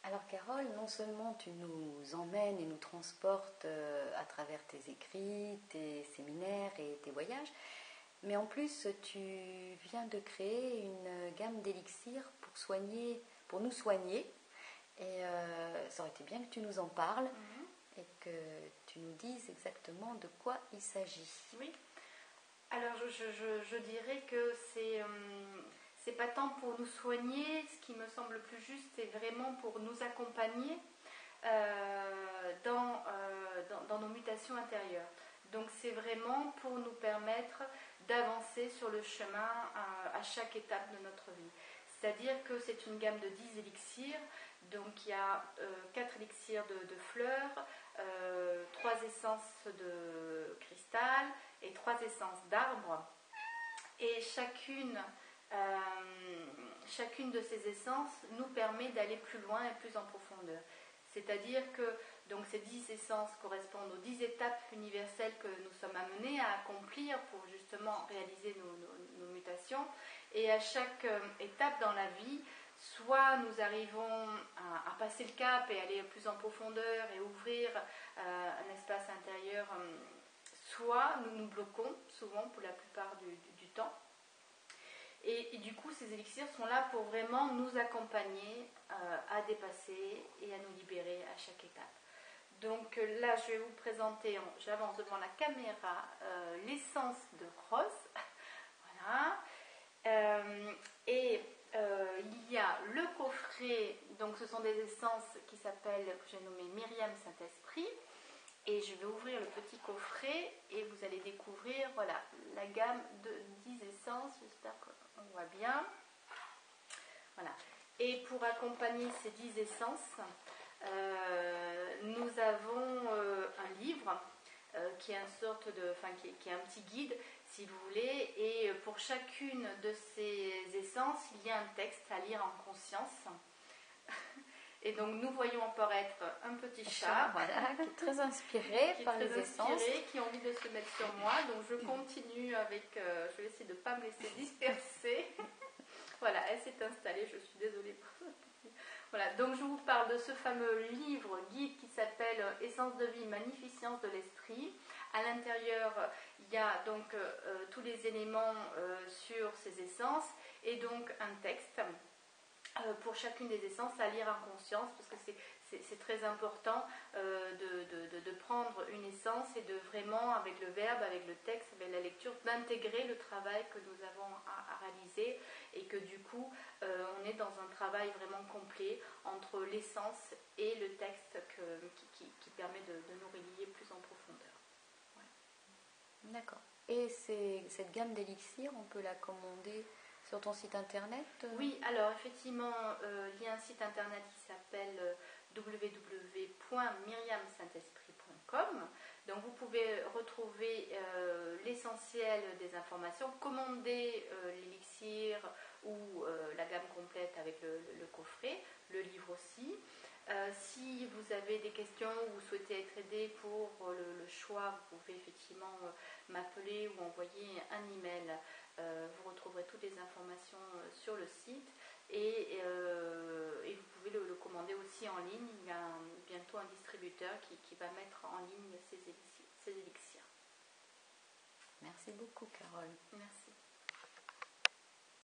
Alors Carole, non seulement tu nous emmènes et nous transportes à travers tes écrits, tes séminaires et tes voyages, mais en plus tu viens de créer une gamme d'élixirs pour nous soigner. Et ça aurait été bien que tu nous en parles et que tu nous dises exactement de quoi il s'agit. Oui. Alors je dirais que c'est pas tant pour nous soigner, ce qui me semble le plus juste, c'est vraiment pour nous accompagner dans nos mutations intérieures. Donc c'est vraiment pour nous permettre d'avancer sur le chemin à chaque étape de notre vie. C'est-à-dire que c'est une gamme de 10 élixirs, donc il y a 4 élixirs de fleurs, 3 essences de cristal et 3 essences d'arbres. Et chacune de ces essences nous permet d'aller plus loin et plus en profondeur. C'est-à-dire que donc, ces 10 essences correspondent aux 10 étapes universelles que nous sommes amenés à accomplir pour justement réaliser nos mutations. Et à chaque étape dans la vie, soit nous arrivons à passer le cap et aller plus en profondeur et ouvrir un espace intérieur, soit nous nous bloquons souvent pour la plupart du temps. Et du coup, ces élixirs sont là pour vraiment nous accompagner à dépasser et à nous libérer à chaque étape. Donc là, je vais vous présenter, j'avance devant la caméra, l'essence de rose. Voilà. Il y a le coffret, donc ce sont des essences que j'ai nommé Myriam Saint-Esprit. Et je vais ouvrir le petit coffret et vous allez découvrir voilà, la gamme de 10 essences. J'espère qu'on voit bien. Voilà. Et pour accompagner ces 10 essences, nous avons un livre qui est qui est un petit guide, si vous voulez. Et pour chacune de ces essences, il y a un texte à lire en conscience. Et donc nous voyons apparaître un petit chat, voilà, qui est très inspiré par les essences, qui a envie de se mettre sur moi. Donc je continue avec, je vais essayer de ne pas me laisser disperser. Voilà, elle s'est installée, je suis désolée pour ça. Voilà, donc je vous parle de ce fameux livre guide qui s'appelle Essence de vie, magnificence de l'esprit. À l'intérieur, il y a donc tous les éléments sur ces essences et donc un texte pour chacune des essences à lire en conscience, parce que c'est très important de prendre une essence et de vraiment, avec le verbe, avec le texte, avec la lecture, d'intégrer le travail que nous avons à réaliser et que du coup, on est dans un travail vraiment complet entre l'essence et le texte qui permet de nous relier plus en profondeur. Ouais. D'accord. Et cette gamme d'élixirs, on peut la commander sur ton site internet? Oui, alors effectivement, il y a un site internet qui s'appelle www.myriamsaintesprit.com. Donc vous pouvez retrouver l'essentiel des informations, commander l'élixir ou la gamme complète avec le coffret, le livre aussi. Si vous avez des questions ou vous souhaitez être aidé pour le choix, vous pouvez effectivement m'appeler ou envoyer un email. Vous retrouverez toutes les informations sur le site et vous pouvez le commander aussi en ligne. Il y a bientôt un distributeur qui va mettre en ligne ces élixirs. Merci beaucoup, Carole. Merci.